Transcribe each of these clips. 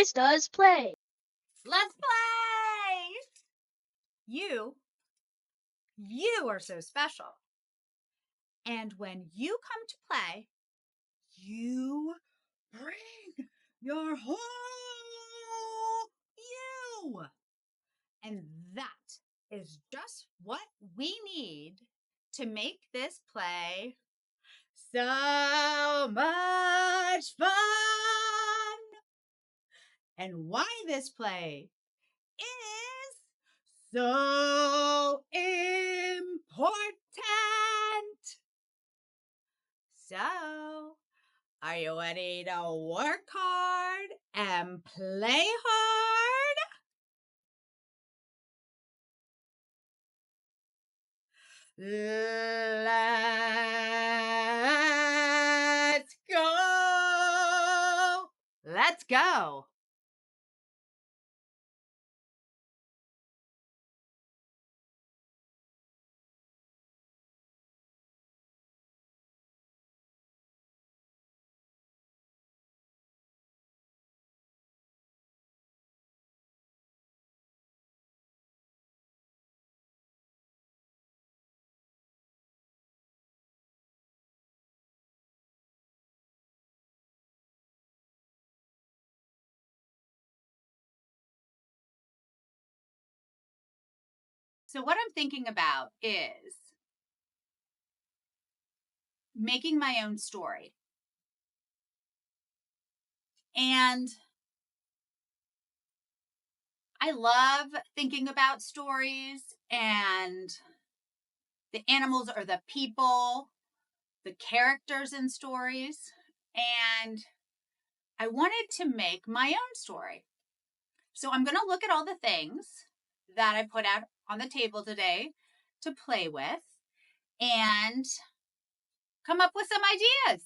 Krista's Play. Let's play! You are so special. And when you come to play, you bring your whole you. And that is just what we need to make this play so much fun. And why this play is so important. So, are you ready to work hard and play hard? Let's go! Let's go! So what I'm thinking about is making my own story. And I love thinking about stories and the animals or the people, the characters in stories. And I wanted to make my own story. So I'm going to look at all the things that I put out on the table today to play with and come up with some ideas.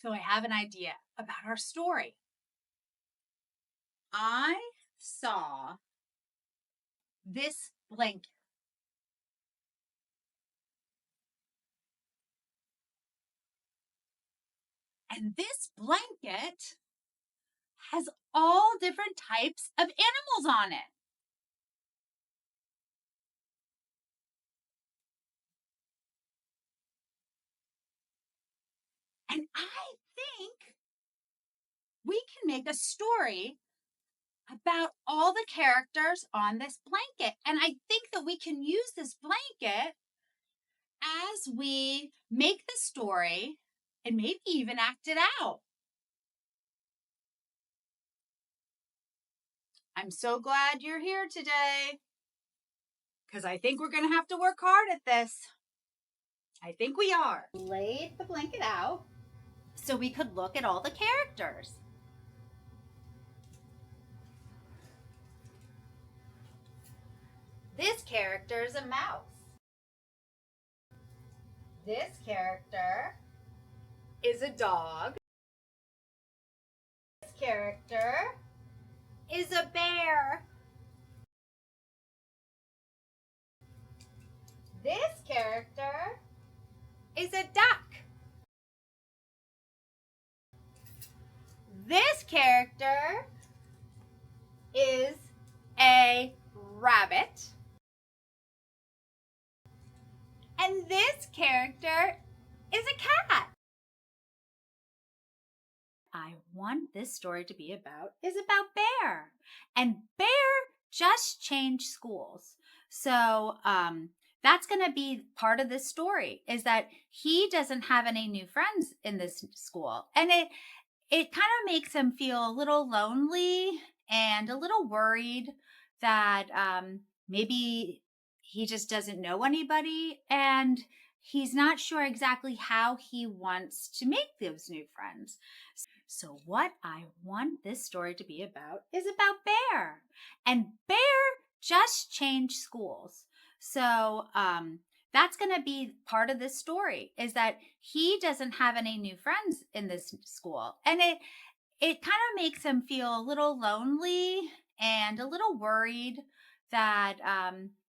So I have an idea about our story. I saw this blanket. And this blanket has all different types of animals on it. And I think we can make a story about all the characters on this blanket. And I think that we can use this blanket as we make the story and maybe even act it out. I'm so glad you're here today because I think we're going to have to work hard at this. I think we are. Laid the blanket out so we could look at all the characters. This character is a mouse. This character is a dog. This character is a bear. This character is a duck. This character is a rabbit. And this character is a cat. I want this story to be about Bear. And Bear just changed schools. So that's going to be part of this story, is that he doesn't have any new friends in this school. And it kind of makes him feel a little lonely and a little worried that maybe he just doesn't know anybody, and he's not sure exactly how he wants to make those new friends. So what I want this story to be about is about Bear. And Bear just changed schools. So that's going to be part of this story, is that he doesn't have any new friends in this school. And it kind of makes him feel a little lonely and a little worried that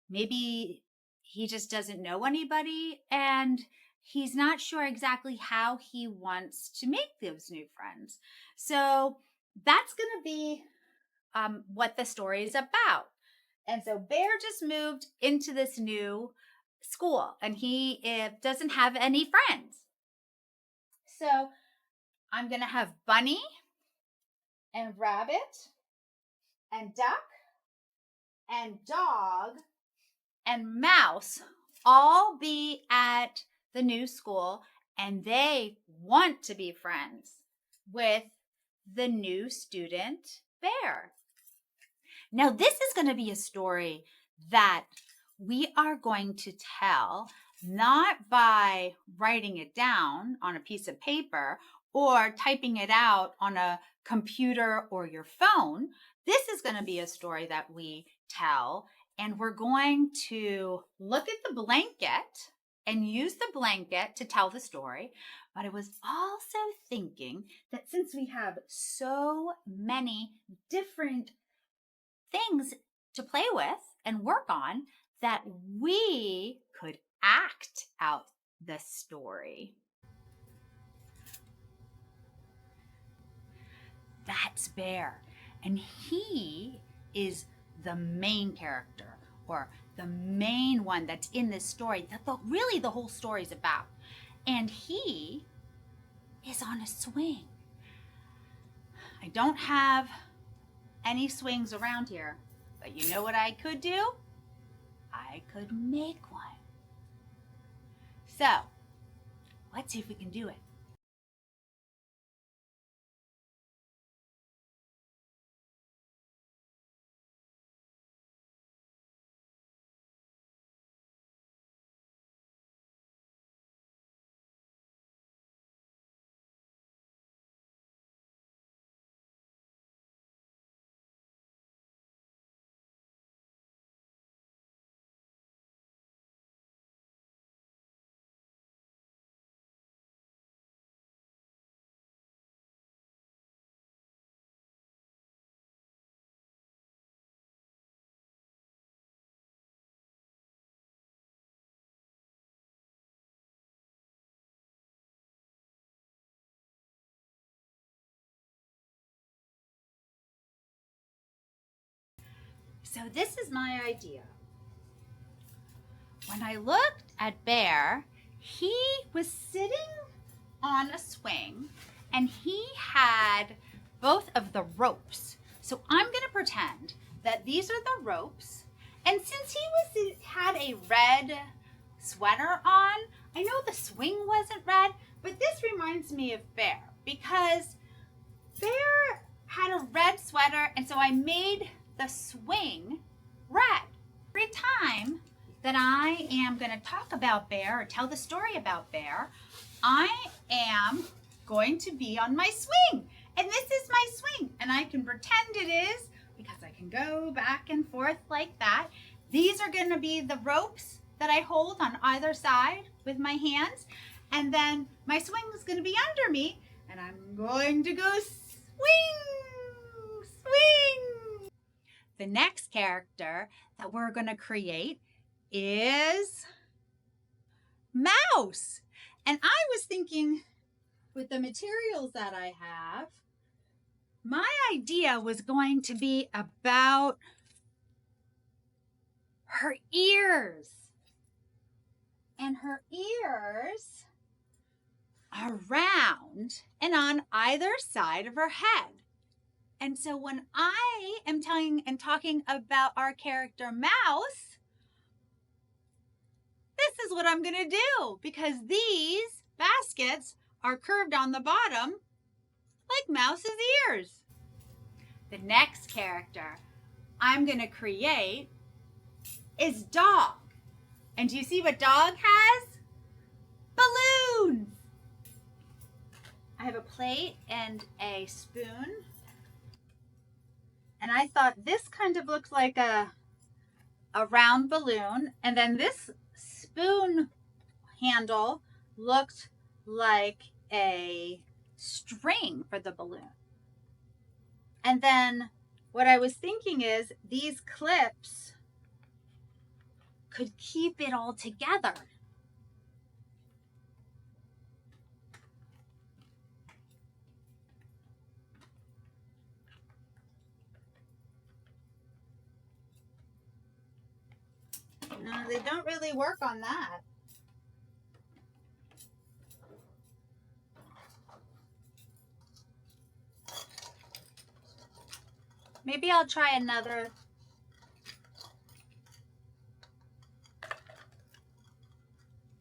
maybe he just doesn't know anybody, and he's not sure exactly how he wants to make those new friends. So that's going to be what the story is about. And so Bear just moved into this new school, and he doesn't have any friends. So I'm going to have Bunny and Rabbit and Duck and Dog and Mouse all be at the new school, and they want to be friends with the new student Bear. Now, this is going to be a story that we are going to tell not by writing it down on a piece of paper or typing it out on a computer or your phone. This is going to be a story that we tell, and we're going to look at the blanket and use the blanket to tell the story. But I was also thinking that since we have so many different things to play with and work on, that we could act out the story. That's Bear, and he is the main character, or the main one that's in this story that really the whole story is about. And he is on a swing. I don't have any swings around here, but you know what I could do? I could make one. So let's see if we can do it. So this is my idea. When I looked at Bear, he was sitting on a swing, and he had both of the ropes. So I'm going to pretend that these are the ropes. And since he had a red sweater on, I know the swing wasn't red, but this reminds me of Bear, because Bear had a red sweater, and so I made the swing red. Every time that I am going to talk about Bear or tell the story about Bear, I am going to be on my swing. And this is my swing, and I can pretend it is, because I can go back and forth like that. These are going to be the ropes that I hold on either side with my hands, and then my swing is going to be under me, and I'm going to go swing, swing. The next character that we're going to create is Mouse. And I was thinking, with the materials that I have, my idea was going to be about her ears. And her ears are round and on either side of her head. And so when I am telling and talking about our character Mouse, this is what I'm going to do, because these baskets are curved on the bottom like Mouse's ears. The next character I'm going to create is Dog. And do you see what Dog has? Balloons. I have a plate and a spoon. And I thought this kind of looked like a round balloon. And then this spoon handle looked like a string for the balloon. And then what I was thinking is these clips could keep it all together. No, they don't really work on that. Maybe I'll try another.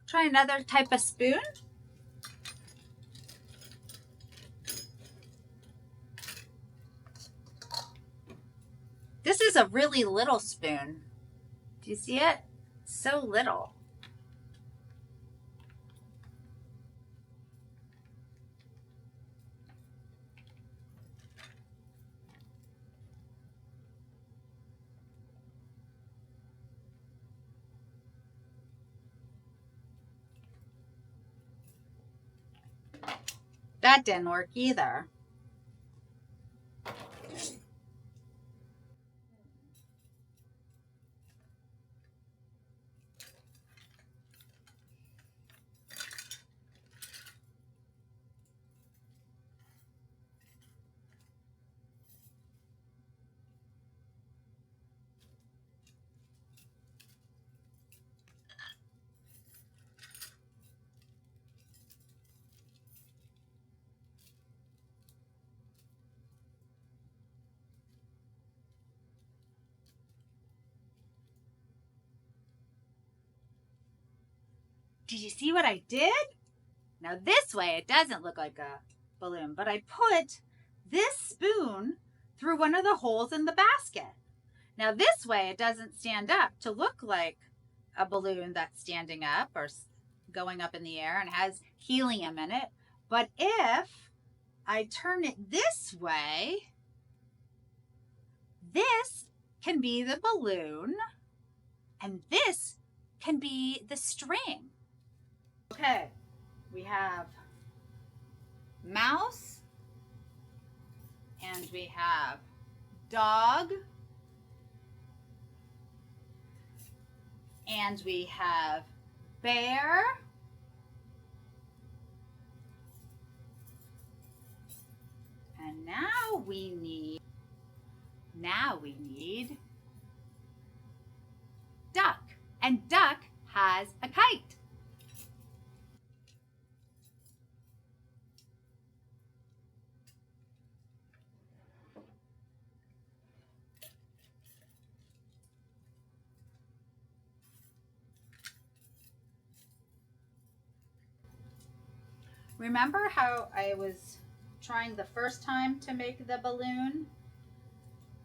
Try another type of spoon. This is a really little spoon. Do you see it? So little. That didn't work either. Did you see what I did? Now this way it doesn't look like a balloon, but I put this spoon through one of the holes in the basket. Now this way it doesn't stand up to look like a balloon that's standing up or going up in the air and has helium in it. But if I turn it this way, this can be the balloon and this can be the string. Okay, we have Mouse and we have Dog and we have Bear and now we need Duck, and Duck has a kite. Remember how I was trying the first time to make the balloon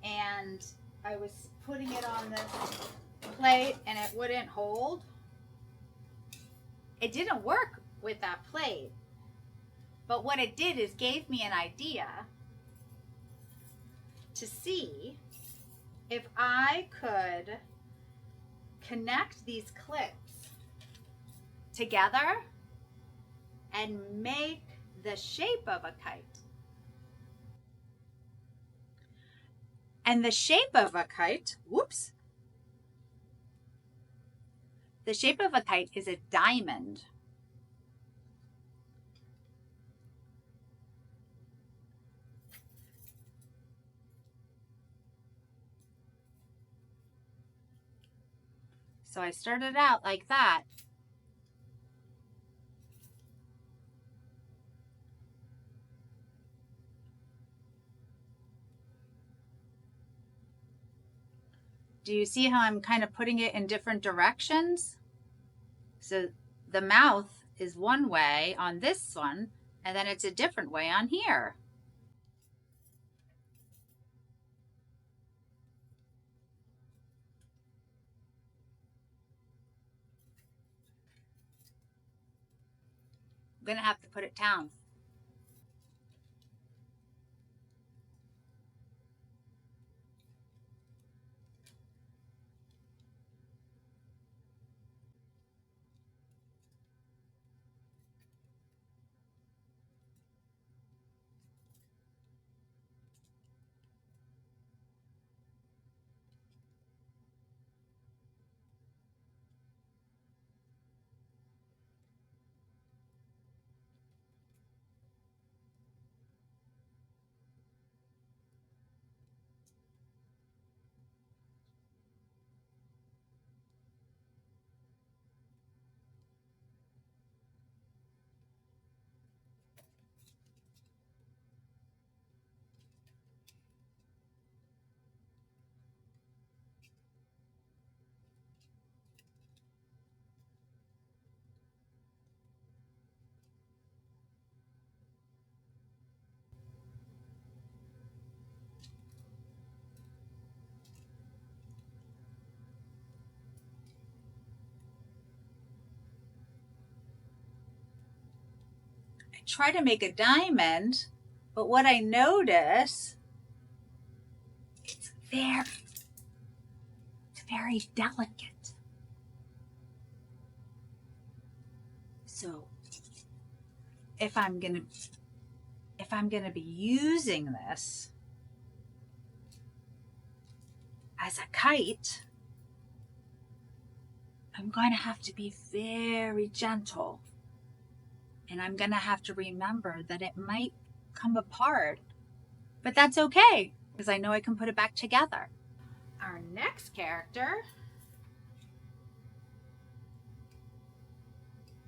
and I was putting it on this plate and it wouldn't hold? It didn't work with that plate, but what it did is gave me an idea to see if I could connect these clips together and make the shape of a kite. And the shape of a kite, whoops. The shape of a kite is a diamond. So I started out like that. Do you see how I'm kind of putting it in different directions? So the mouth is one way on this one, and then it's a different way on here. I'm gonna have to put it down. I try to make a diamond, but what I notice, it's very delicate. So if I'm gonna be using this as a kite, I'm going to have to be very gentle. And I'm going to have to remember that it might come apart, but that's okay because I know I can put it back together. Our next character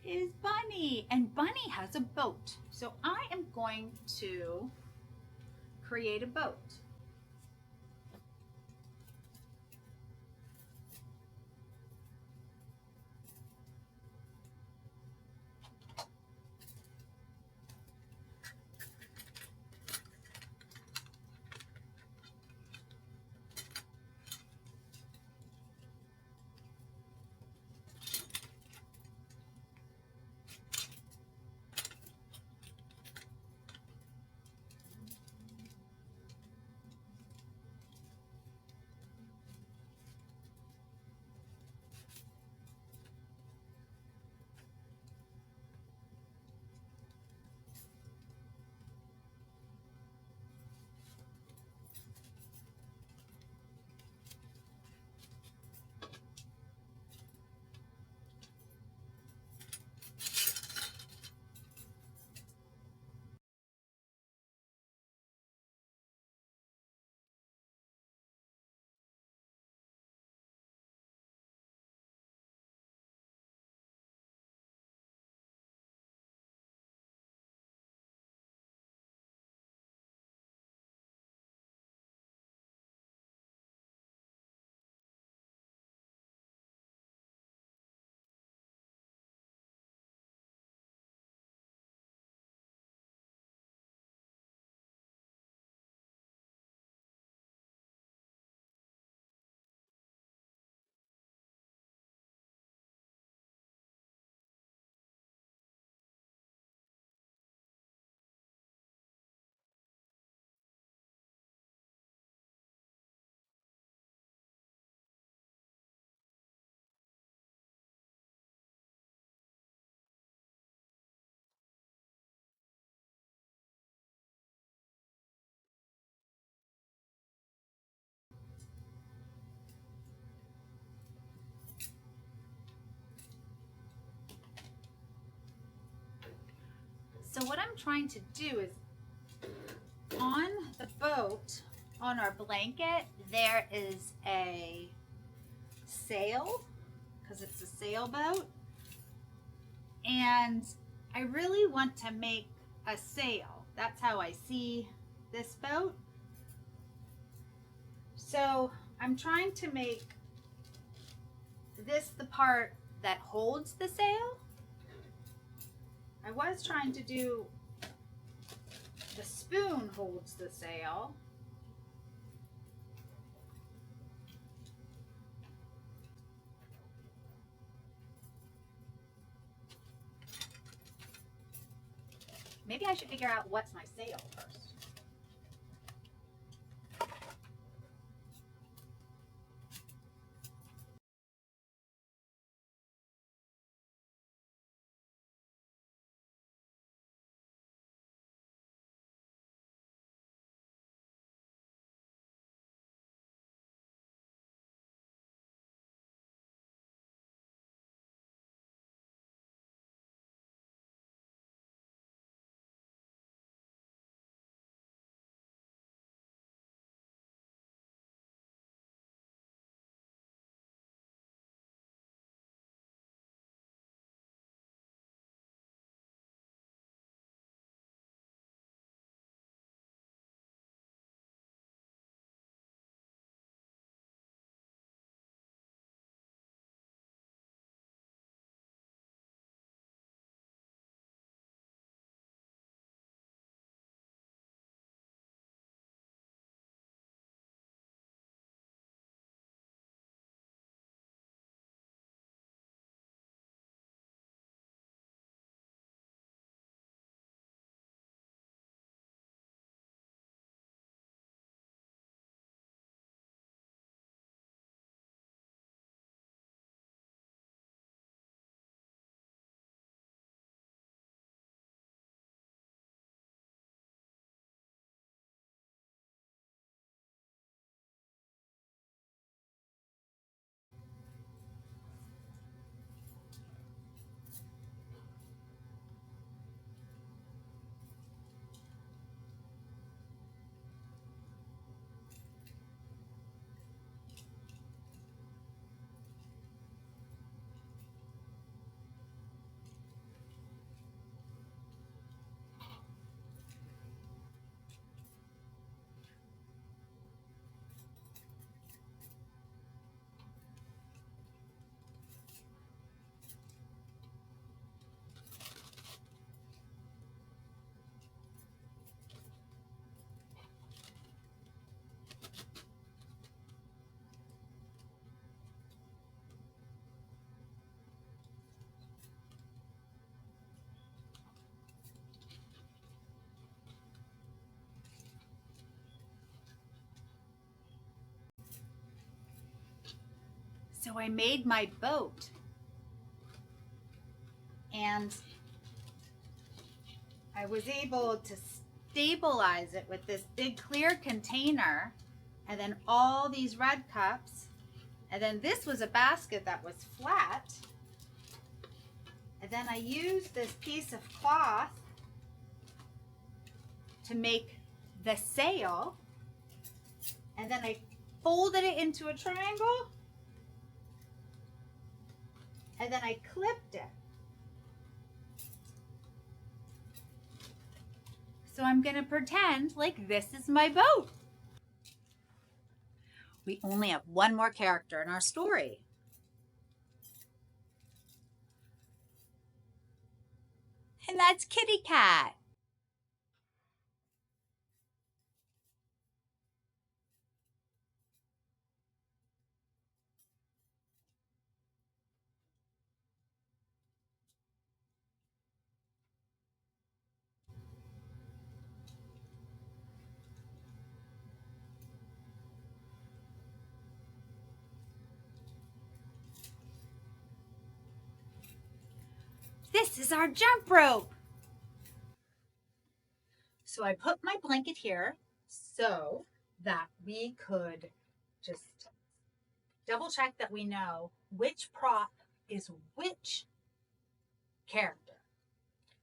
is Bunny, and Bunny has a boat. So I am going to create a boat. So what I'm trying to do is on the boat, on our blanket, there is a sail because it's a sailboat. And I really want to make a sail. That's how I see this boat. So I'm trying to make this the part that holds the sail. I was trying to do the spoon holds the sail. Maybe I should figure out what's my sail first. So I made my boat, and I was able to stabilize it with this big clear container, and then all these red cups, and then this was a basket that was flat, and then I used this piece of cloth to make the sail, and then I folded it into a triangle, and then I clipped it. So I'm gonna pretend like this is my boat. We only have one more character in our story. And that's Kitty Cat. This is our jump rope. So I put my blanket here so that we could just double check that we know which prop is which character.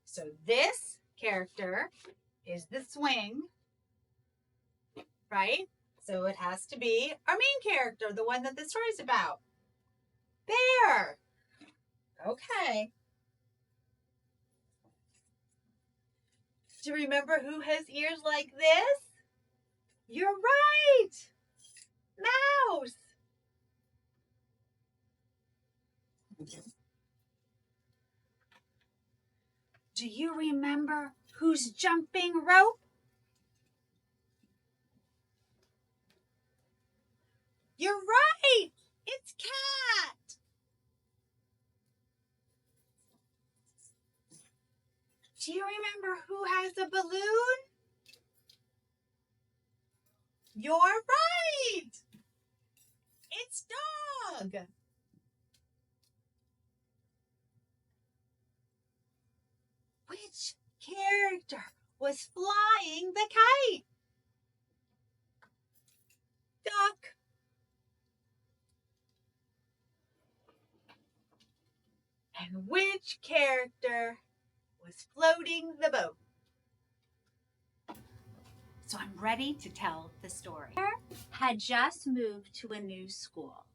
So this character is the swing, right? So it has to be our main character, the one that the story's about. Bear. Okay. Do you remember who has ears like this? You're right. Mouse. Do you remember who's jumping rope? You're right! It's Cat! Do you remember who has a balloon? You're right! It's Dog! Which character was flying the kite? Duck. And which character was floating the boat? So I'm ready to tell the story. Had just moved to a new school.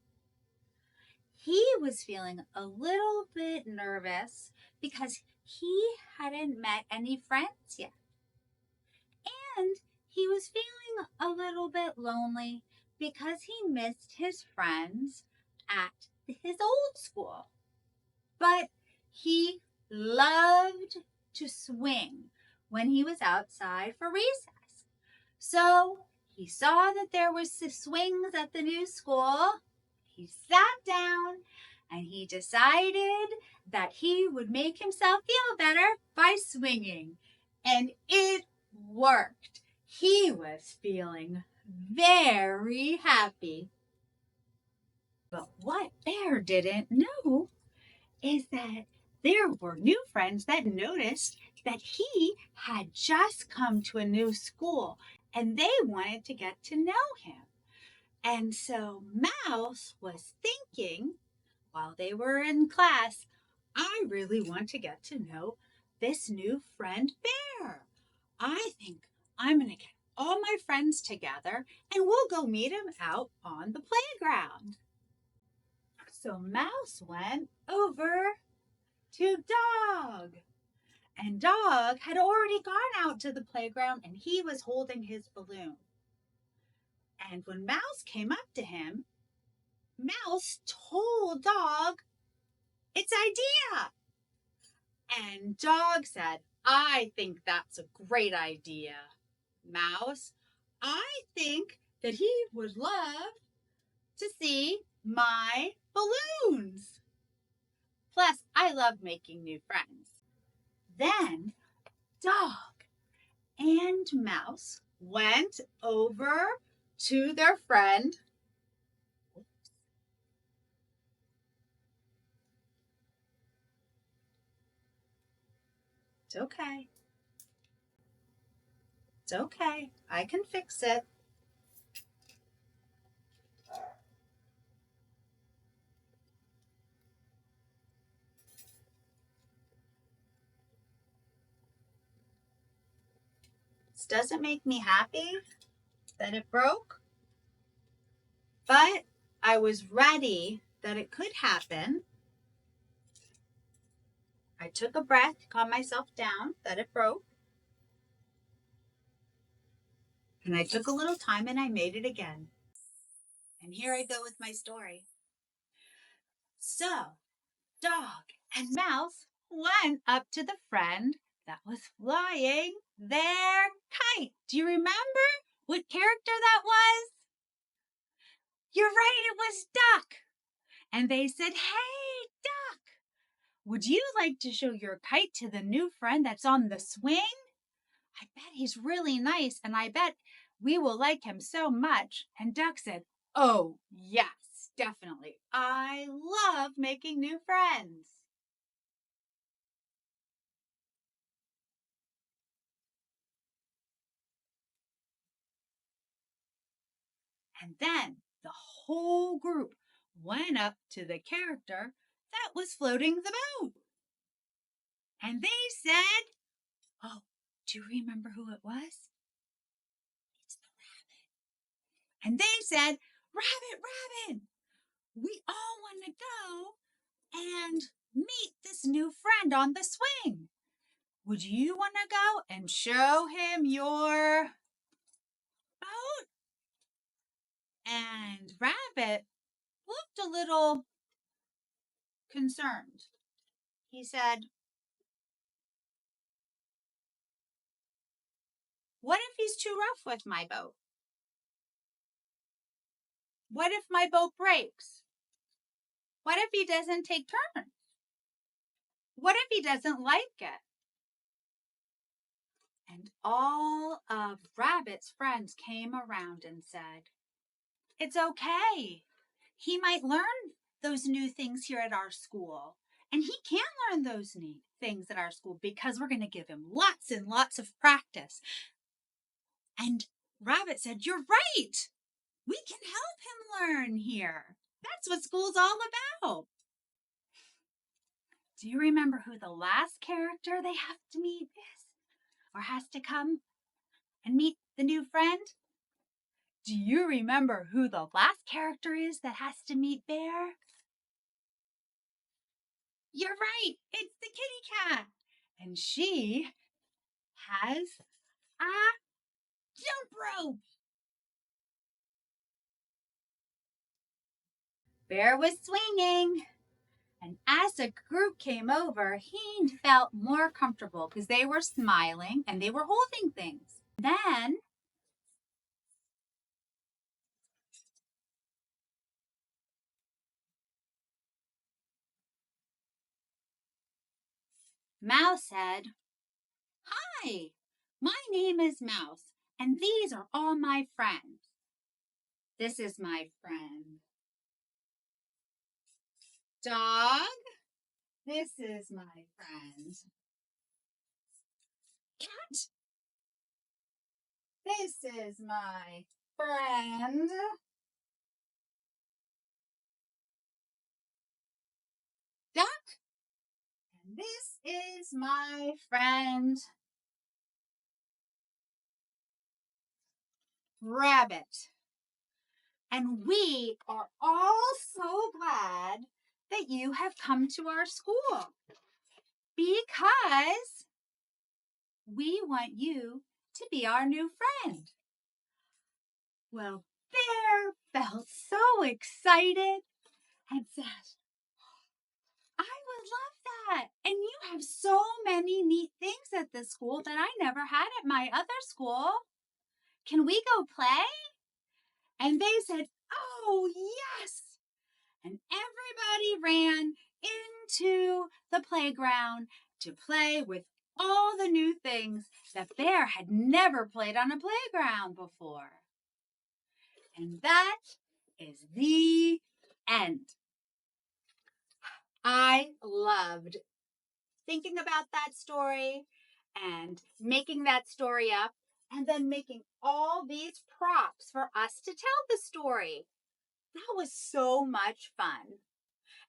He was feeling a little bit nervous because he hadn't met any friends yet. And he was feeling a little bit lonely because he missed his friends at his old school. But he loved to swing when he was outside for recess. So he saw that there was swings at the new school. He sat down and he decided that he would make himself feel better by swinging. And it worked. He was feeling very happy. But what Bear didn't know is that there were new friends that noticed that he had just come to a new school and they wanted to get to know him. And so Mouse was thinking while they were in class, I really want to get to know this new friend Bear. I think I'm going to get all my friends together and we'll go meet him out on the playground. So Mouse went over to Dog. And Dog had already gone out to the playground and he was holding his balloon. And when Mouse came up to him, Mouse told Dog its idea. And Dog said, I think that's a great idea. Mouse, I think that he would love to see my balloons. Plus, I love making new friends. Then Dog and Mouse went over to their friend. It's okay. It's okay. I can fix it. This doesn't make me happy that it broke, but I was ready that it could happen. I took a breath, calm myself down, that it broke. And I took a little time and I made it again. And here I go with my story. So, Dog and Mouse went up to the friend that was flying their kite. Do you remember what character that was? You're right, it was Duck. And they said, hey, Duck, would you like to show your kite to the new friend that's on the swing? I bet he's really nice, and I bet we will like him so much. And Duck said, oh, yes, definitely. I love making new friends. And then the whole group went up to the character that was floating the boat. And they said, oh, do you remember who it was? It's the rabbit. And they said, Rabbit, Rabbit, we all want to go and meet this new friend on the swing. Would you want to go and show him your boat? And Rabbit looked a little concerned. He said, What if he's too rough with my boat? What if my boat breaks? What if he doesn't take turns? What if he doesn't like it? And all of Rabbit's friends came around and said, it's okay. He might learn those new things here at our school. And he can learn those neat things at our school because we're going to give him lots and lots of practice. And Rabbit said, you're right. We can help him learn here. That's what school's all about. Do you remember who the last character they have to meet is? Or has to come and meet the new friend? Do you remember who the last character is that has to meet Bear? You're right. It's the kitty cat. And she has a jump rope. Bear was swinging. And as the group came over, he felt more comfortable because they were smiling and they were holding things. Then Mouse said, hi, my name is Mouse, and these are all my friends. This is my friend Dog. This is my friend Cat. This is my friend Duck. And this is my friend Rabbit. And we are all so glad that you have come to our school because we want you to be our new friend. Well, Bear felt so excited and said, I would love that. And you have so many neat things at this school that I never had at my other school. Can we go play? And they said, oh, yes. And everybody ran into the playground to play with all the new things that Bear had never played on a playground before. And that is the end. I loved thinking about that story and making that story up and then making all these props for us to tell the story. That was so much fun.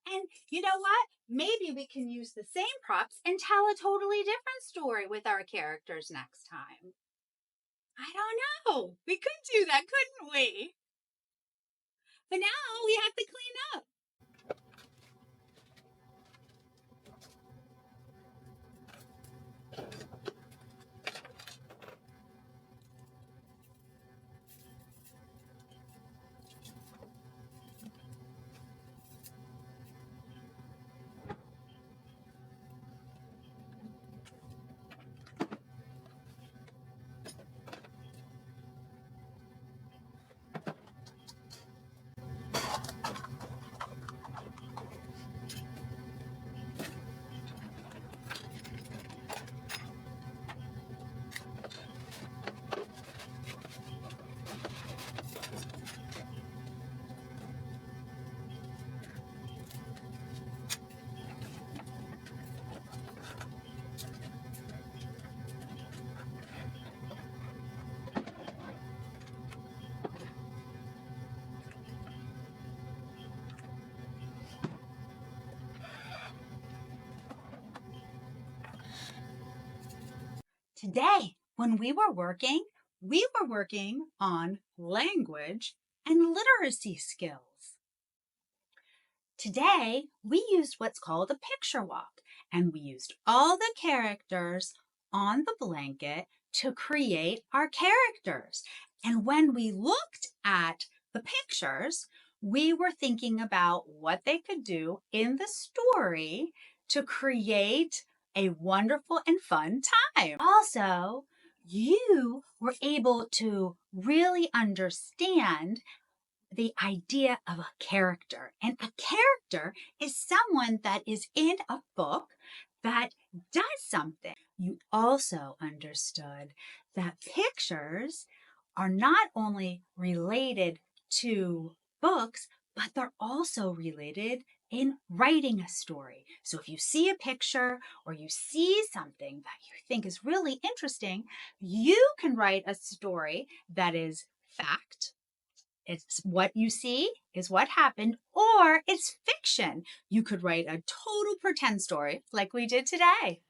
And you know what? Maybe we can use the same props and tell a totally different story with our characters next time. I don't know. We could do that, couldn't we? But now we have to clean up. Today, when we were working on language and literacy skills. Today, we used what's called a picture walk, and we used all the characters on the blanket to create our characters. And when we looked at the pictures, we were thinking about what they could do in the story to create a wonderful and fun time. Also, you were able to really understand the idea of a character. And a character is someone that is in a book that does something. You also understood that pictures are not only related to books, but they're also related in writing a story. So if you see a picture or you see something that you think is really interesting, you can write a story that is fact. It's what you see is what happened, or it's fiction. You could write a total pretend story like we did today.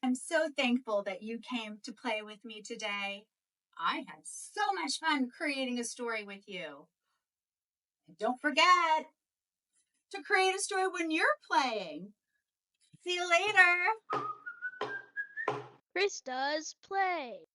I'm so thankful that you came to play with me today. I had so much fun creating a story with you. And don't forget to create a story when you're playing. See you later. Krista's Play.